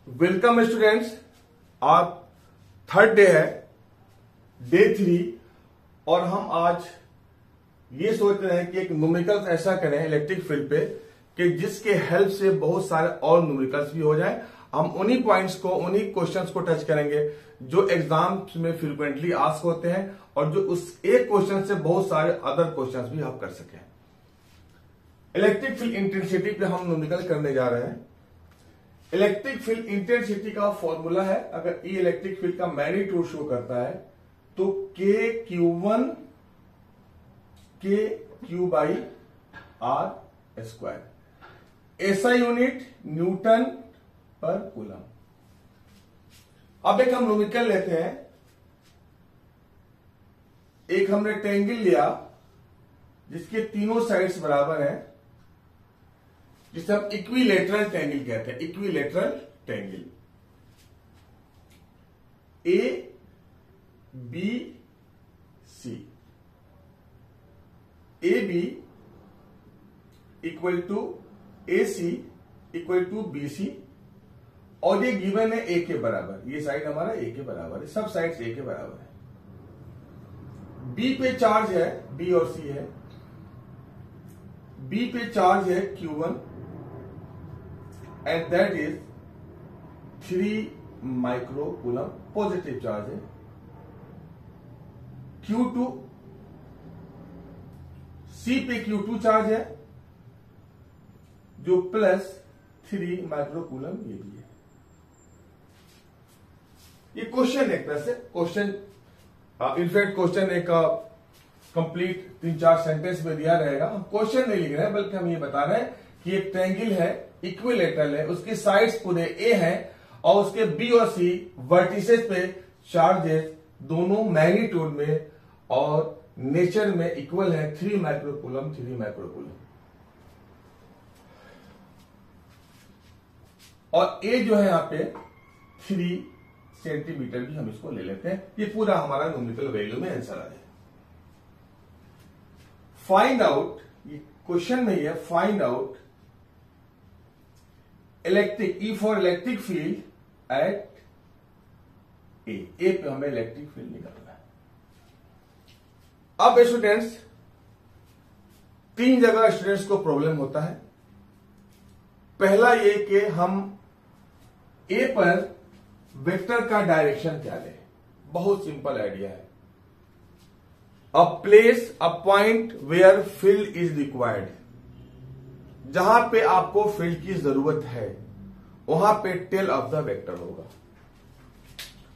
Welcome students. आज third day है, day 3, और हम आज ये सोच रहे हैं कि एक न्यूमेरिकल्स ऐसा करें इलेक्ट्रिक फील्ड पे कि जिसके हेल्प से बहुत सारे और न्यूमेरिकल्स भी हो जाए। हम उन्हीं पॉइंट्स को, उन्हीं क्वेश्चंस को टच करेंगे जो एग्जाम्स में फ्रीक्वेंटली आस्क होते हैं और जो उस एक क्वेश्चन से बहुत सारे अदर क्वेश्चंस भी आप कर सकें। इलेक्ट्रिक फील्ड इंटेंसिटी पे हम न्यूमेरिकल करने जा रहे हैं। इलेक्ट्रिक फील्ड इंटेंसिटी का फॉर्मूला है, अगर ई इलेक्ट्रिक फील्ड का मैग्नीट्यूड शो करता है तो के क्यू बाई आर स्क्वायर। ऐसा यूनिट न्यूटन पर कूलम। अब एक हम न्यूमेरिकल लेते हैं। एक हमने ट्रायंगल लिया जिसके तीनों साइड्स बराबर हैं, जिसे हम इक्विलेटरल ट्रायंगल कहते हैं। Equilateral triangle A B C, A B equal to A C equal to B C, और ये गिवन है ए के बराबर। ये साइड हमारा ए के बराबर है, सब साइड्स ए के बराबर है। बी पे चार्ज है, बी और सी है। बी पे चार्ज है Q1 and that is 3 micro coulomb, positive charge है। Q2, C पे Q2 चार्ज है जो प्लस 3 माइक्रो कूलम ये भी है। ये क्वेश्चन एक तरह से क्वेश्चन, इनफैक्ट क्वेश्चन एक कंप्लीट 3-4 सेंटेंस में दिया रहेगा। हम क्वेश्चन नहीं लिख रहे हैं, बल्कि हम ये बता रहे हैं कि एक ट्रायंगल है, इक्विलेटरल है, उसकी साइड्स पूरे ए हैं और उसके बी और सी वर्टिसेस पे चार्जेस दोनों मैग्नीट्यूड में और नेचर में इक्वल है। 3 माइक्रोकूलम 3 माइक्रोकूलम, और ए जो है यहां पे 3 सेंटीमीटर भी हम इसको ले लेते हैं। ये पूरा हमारा न्यूमेरिकल वैल्यू में आंसर आ जाए। फाइंड आउट, ये क्वेश्चन में है, find out electric, E for electric field at A पे हमें इलेक्ट्रिक फील्ड निकालना है। अब स्टूडेंट्स, 3 जगह स्टूडेंट्स को प्रॉब्लम होता है। पहला ये कि हम ए पर वेक्टर का डायरेक्शन क्या लें। बहुत सिंपल आइडिया है। A place, a point where field is required, जहां पे आपको फील्ड की जरूरत है वहां पे टेल ऑफ द वेक्टर होगा।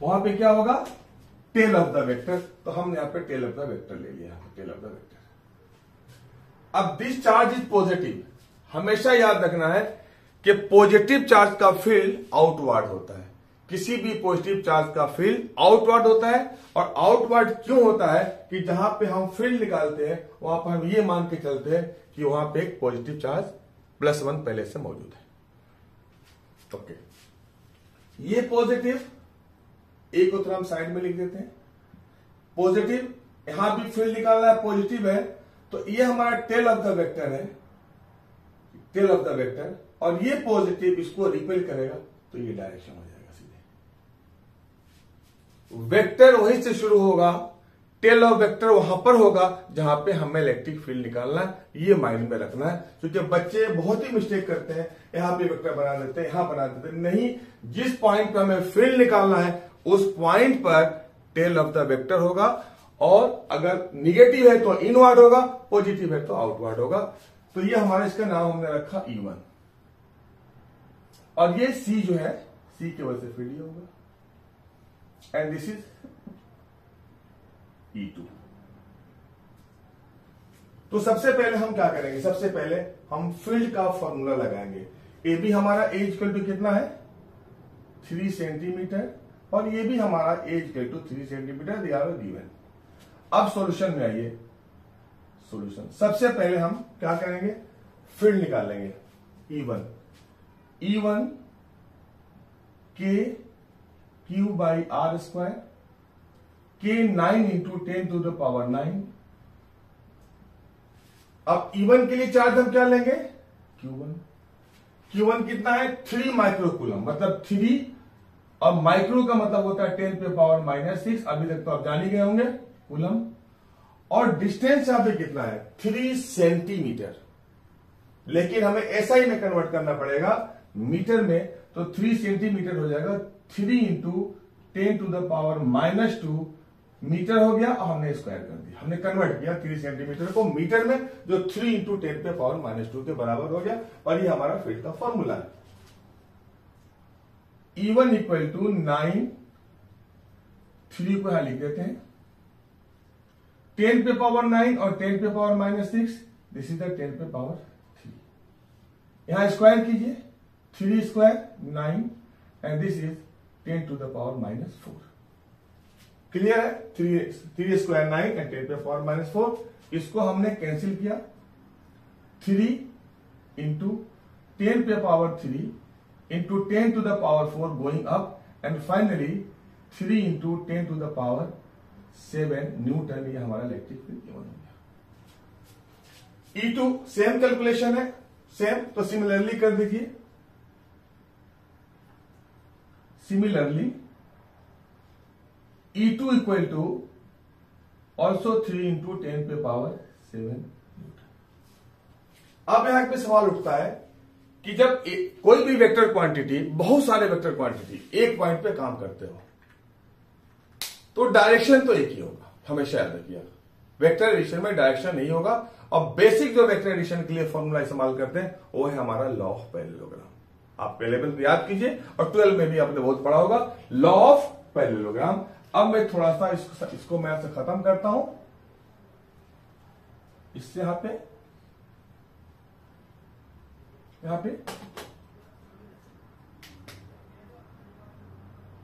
वहां पे क्या होगा? Tail of the vector. तो हमने यहां पे टेल ऑफ द वेक्टर ले लिया, टेल ऑफ द वेक्टर। अब दिस चार्ज इज पॉजिटिव। हमेशा याद रखना है कि पॉजिटिव चार्ज का फील्ड आउटवर्ड होता है। किसी भी पॉजिटिव चार्ज का फील्ड आउटवर्ड होता है, और आउटवर्ड क्यों होता है कि जहां पे हम फील्ड निकालते हैं वहां पर हम ये मान के चलते हैं कि वहां पे एक पॉजिटिव चार्ज +1 पहले से मौजूद है। ओके, ये पॉजिटिव, एक को हम साइड में लिख देते हैं। पॉजिटिव, यहां भी फील्ड निकालना है, पॉजिटिव है, तो ये हमारा टेल ऑफ द वेक्टर है, टेल ऑफ द वेक्टर, और ये पॉजिटिव इसको रिपेल करेगा तो ये डायरेक्शन हो जाएगा सीधे। वेक्टर वहीं से शुरू होगा, टेल ऑफ वेक्टर वहां पर होगा जहां पे हमें इलेक्ट्रिक फील्ड निकालना है। ये माइंड में रखना है, क्योंकि बच्चे बहुत ही मिस्टेक करते हैं। यहां पे वेक्टर बना देते हैं, यहां बना देते हैं। नहीं, जिस पॉइंट पर हमें फील्ड निकालना है उस पॉइंट पर टेल ऑफ द वेक्टर होगा, और अगर निगेटिव है तो इनवर्ड होगा, पॉजिटिव है तो आउटवर्ड होगा। तो ये हमारा, इसका नाम हमने रखा E1, और ये C जो है, C की वजह से फील्ड होगा, एंड दिस इज E2। तो सबसे पहले हम क्या करेंगे? सबसे पहले हम फील्ड का फॉर्मूला लगाएंगे। ए भी हमारा ए इक्वल टू कितना है? 3 सेंटीमीटर, और ये भी हमारा ए इक्वल टू 3 सेंटीमीटर दिया हुआ गिवन। अब सॉल्यूशन में आइए। सॉल्यूशन, सबसे पहले हम क्या करेंगे? फील्ड निकालेंगे। E1 के क्यू बाई आर स्क्वायर, के 9 इंटू 10 टू द पावर 9। अब E1 के लिए चार्ज हम क्या लेंगे? Q1। Q1 कितना है 3 माइक्रो कूलम, मतलब 3 और माइक्रो का मतलब होता है 10 पे पावर -6, अभी तक तो आप जान ही गए होंगे कूलम। और डिस्टेंस यहां पे कितना है 3 सेंटीमीटर, लेकिन हमें एसआई में कन्वर्ट करना पड़ेगा मीटर में, तो 3 सेंटीमीटर हो जाएगा 3 into 10 to the power -2 metre हो गया, और हमने स्क्वायर कर दिया, हमने कन्वर्ट किया 3 सेंटीमीटर को मीटर में, जो 3 इंटू 10 पे पावर -2 के बराबर हो गया, और ये हमारा फील्ड का फॉर्मूला है। E1 इक्वल टू 9, 3 को यहां लिख देते हैं, 10 पे पावर 9 और 10 पे पावर -6, दिस इज द 10 पे पावर 3। यहां स्क्वायर कीजिए, 3 square 9 and this is 10 to the power -4। Clear है? 3 स्क्वायर 9 एंड 10 पे पावर -4, इसको हमने कैंसिल किया, 3 इंटू 10 पे power 3 into 10 to the power 4 going up, and finally 3 into 10 to the power 7 newton, ये हमारा इलेक्ट्रिक फील्ड हो गया। E2 सेम कैलकुलेशन है, सेम, तो सिमिलरली कर दीजिए। Similarly E2 equal to also 3 into 10 पे पावर 7 न्यूटन। अब यहां पे सवाल उठता है कि जब कोई भी वेक्टर क्वांटिटी, बहुत सारे वेक्टर क्वांटिटी एक पॉइंट पे काम करते हो, तो डायरेक्शन तो एक ही होगा, हमेशा याद रखिएगा। वेक्टर एडिशन में डायरेक्शन नहीं होगा, और बेसिक जो वेक्टर एडिशन के लिए फॉर्मूला इस्तेमाल करते हैं वो है हमारा लॉ ऑफ पैरेललोग्राम। आप 11th में याद कीजिए, और 12 में भी आपने बहुत पढ़ा होगा लॉ ऑफ पैरेललोग्राम। अब मैं थोड़ा सा इसको मैं आपसे खत्म करता हूं, इससे यहां पे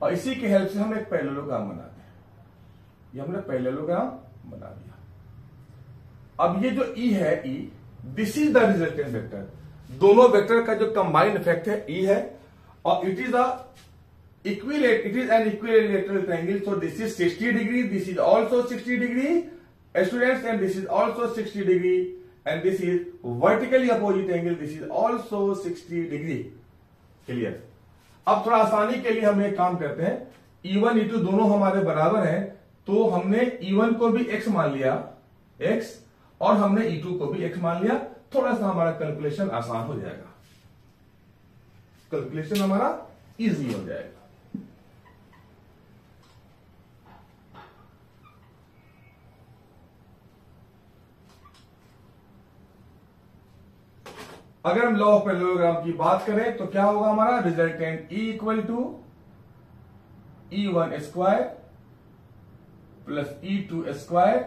और इसी की हेल्प से हम एक पैरेललोग्राम बनाते हैं। ये हमने पैरेललोग्राम बना दिया। अब ये जो E है, E, this is the resultant vector. दोनों वेक्टर का जो कंबाइंड इफेक्ट है E है, और it is an equilateral triangle, so this is 60 degree, this is also 60 degree, students, and this is also 60 degree, and this is vertically opposite angle, this is also 60 degree। Clear? अब थोड़ा आसानी के लिए हम एक काम करते हैं, E1 E2 दोनों हमारे बराबर हैं, तो हमने E1 को भी x मान लिया, x, और हमने E2 को भी x मान लिया, थोड़ा सा हमारा कैलकुलेशन आसान हो जाएगा, कैलकुलेशन हमारा इजी हो जाएगा। अगर हम लॉ ऑफ पैरेललोग्राम की बात करें तो क्या होगा हमारा resultant E equal to E1 square plus E2 square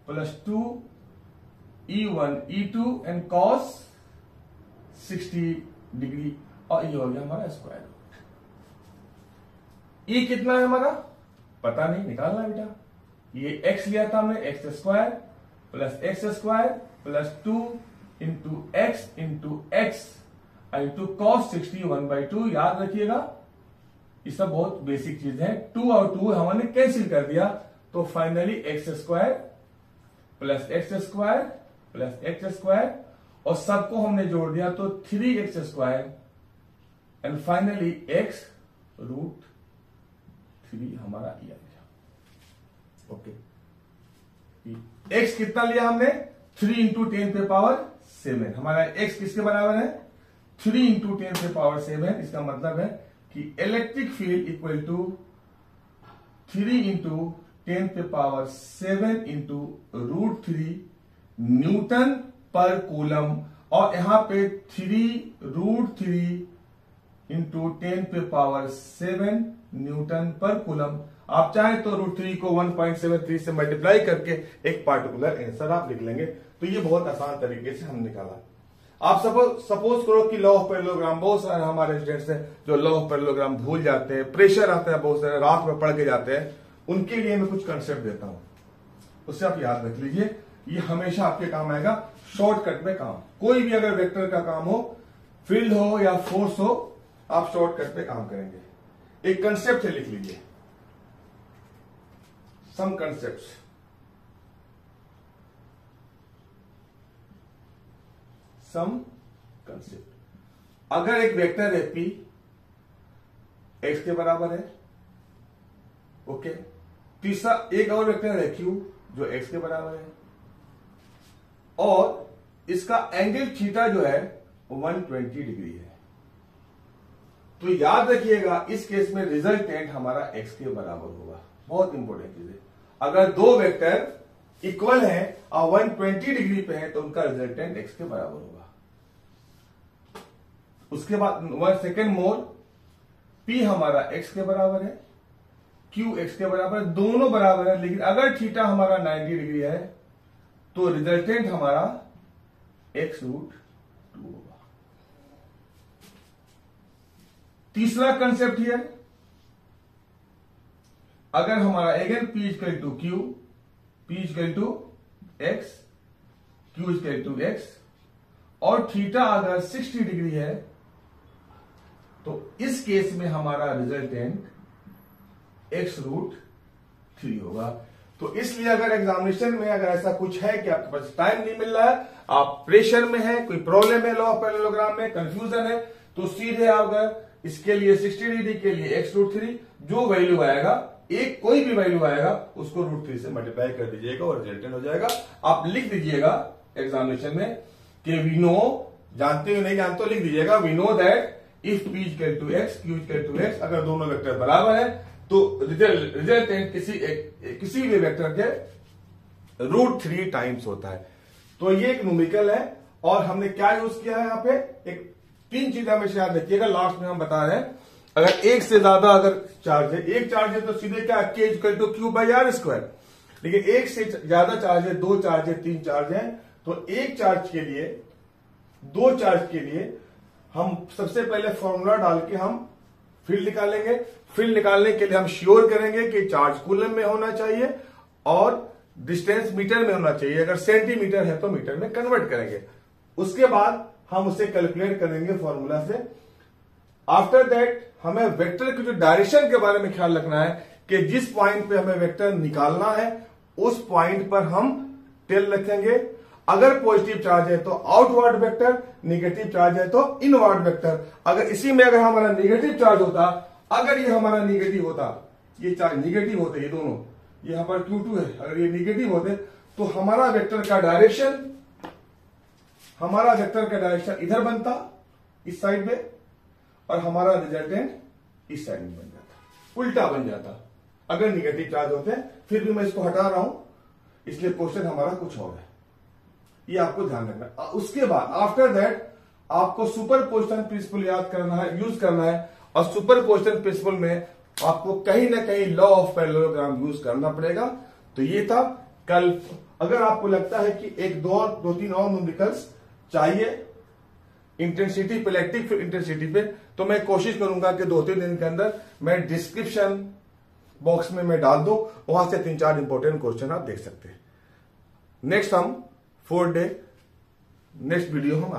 plus 2 E1 E2 and cos 60 degree, और ये हो गया हमारा स्क्वायर। E कितना है हमारा पता नहीं, निकालना है बेटा। ये x लिया था हमने, x square plus 2 into x into cos 60 1/2। याद रखिएगा ये सब बहुत बेसिक चीज है। 2 और 2 हमने कैंसिल कर दिया, तो finally X square plus X square, और सबको हमने जोड़ दिया तो 3x square and finally x root 3 हमारा ये आ गया। ओके, x कितना लिया हमने 3 इंटू 10 पे पावर 7। हमारा x किसके बराबर है 3 इंटू 10 पे पावर 7। इसका मतलब है कि electric field equal to 3 into 10 पे पावर 7 इंटू रूट 3 न्यूटन पर कूलम, और यहां पे 3 रूट 3 इंटू 10 पे पावर 7 न्यूटन पर कूलम। आप चाहे तो रूट 3 को 1.73 से मल्टीप्लाई करके एक पार्टिकुलर आंसर आप लिख लेंगे। तो ये बहुत आसान तरीके से हम निकाला। आप सपोज करो कि लॉ ऑफ पैरेललोग्राम, बहुत सारे हमारे स्टूडेंट्स हैं जो लॉ ऑफ पैरेललोग्राम भूल जाते हैं, प्रेशर आता है, बहुत सारे रात में पढ़ के जाते हैं, उनके लिए मैं कुछ कंसेप्ट देता हूं, उससे आप याद रख लीजिए। ये हमेशा आपके काम आएगा, शॉर्टकट में काम। कोई भी अगर वेक्टर का काम हो, फील्ड हो या फोर्स हो, आप शॉर्टकट पे काम करेंगे। एक कंसेप्ट है, लिख लीजिए, सम कंसेप्ट्स। सम कंसेप्ट अगर एक वेक्टर है P x के बराबर है, ओके, तीसरा एक और वेक्टर है Q जो x के बराबर है, और इसका एंगल थीटा जो है 120 डिग्री है, तो याद रखिएगा इस केस में रिजल्टेंट हमारा x के बराबर होगा। बहुत इंपॉर्टेंट चीज है, अगर दो वेक्टर इक्वल हैं और 120 डिग्री पे है तो उनका रिजल्टेंट x के बराबर होगा। उसके बाद 1 सेकेंड मोर, P हमारा x के बराबर है, Q x के बराबर है, दोनों बराबर है, लेकिन अगर थीटा हमारा 90 डिग्री है तो रिजल्टेंट हमारा x रूट 2 होगा। तीसरा कंसेप्ट हियर, अगर हमारा again P equal to Q, P equal to x, Q equal to x, और थीटा अगर 60 डिग्री है तो इस केस में हमारा रिजल्टेंट x रूट 3 होगा। तो इसलिए अगर एग्जामिनेशन में अगर ऐसा कुछ है कि आपके पास टाइम नहीं मिल रहा है, आप प्रेशर में है, कोई प्रॉब्लम है लॉ ऑफ पैरेललोग्राम में, कंफ्यूजन है, तो सीधे आप अगर इसके लिए 60 डिग्री के लिए x रूट 3 जो वैल्यू आएगा, एक कोई भी वैल्यू आएगा उसको रूट 3 से मल्टीप्लाई कर दीजिएगा और रिजल्टेंट हो जाएगा। आप लिख दीजिएगा एग्जामिनेशन में कि वी नो, जानते हो नहीं जानते हो लिख दीजिएगा, we know that if P equal to x, Q equal to x, अगर दोनों वेक्टर बराबर है तो रिजल्टेंट किसी भी वेक्टर के रूट 3 टाइम्स होता है। तो ये एक न्यूमेरिकल है, और हमने क्या यूज किया है यहाँ पे, एक 3 चीज हमेशा याद रखिएगा, लास्ट में हम बता रहे हैं। अगर एक से ज्यादा अगर चार्ज है, एक चार्ज है तो सीधे क्या K equal to Q by R square, लेकिन एक से ज्यादा चार्ज है, 2 चार्ज है, 3 चार्ज है, तो एक चार्ज के लिए, 2 चार्ज के लिए हम सबसे पहले फॉर्मूला डाल के हम फील्ड निकालेंगे। फील्ड निकालने के लिए हम श्योर करेंगे कि चार्ज कूलम में होना चाहिए और डिस्टेंस मीटर में होना चाहिए, अगर सेंटीमीटर है तो मीटर में कन्वर्ट करेंगे। उसके बाद हम उसे कैलकुलेट करेंगे फॉर्मूला से। आफ्टर दैट हमें वेक्टर की जो डायरेक्शन के बारे में ख्याल रखना है कि जिस पॉइंट पे हमें वेक्टर निकालना है उस पॉइंट पर हम टेल रखेंगे। अगर पॉजिटिव चार्ज है तो आउटवर्ड वेक्टर, निगेटिव चार्ज है तो इनवर्ड वेक्टर। अगर इसी में अगर हमारा निगेटिव चार्ज होता, अगर ये हमारा निगेटिव होता, ये चार्ज निगेटिव होते, ये दोनों, ये यहां पर Q2 है, अगर ये निगेटिव होते तो हमारा वेक्टर का डायरेक्शन इधर बनता, इस साइड में, और हमारा रिजल्टेंट इस साइड में बन जाता, उल्टा बन जाता अगर निगेटिव चार्ज होते। फिर भी मैं इसको हटा रहा हूं, इसलिए क्वेश्चन हमारा कुछ और है, ये आपको ध्यान रखना। उसके बाद आफ्टर दैट आपको सुपरपोजिशन प्रिंसिपल याद करना है, यूज करना है, और सुपरपोजिशन प्रिंसिपल में आपको कहीं ना कहीं लॉ ऑफ पैरेललोग्राम यूज करना पड़ेगा। तो ये था कल। अगर आपको लगता है कि एक दो तीन और न्यूमेरिकल्स चाहिए इंटेंसिटी पे, इलेक्ट्रिक इंटेंसिटी पे, तो मैं कोशिश करूंगा कि 2-3 दिन के अंदर मैं डिस्क्रिप्शन बॉक्स में मैं डाल दूं, वहां से 3-4 इंपॉर्टेंट क्वेश्चन आप देख सकते हैं। नेक्स्ट हम 4 डे नेक्स्ट वीडियो हम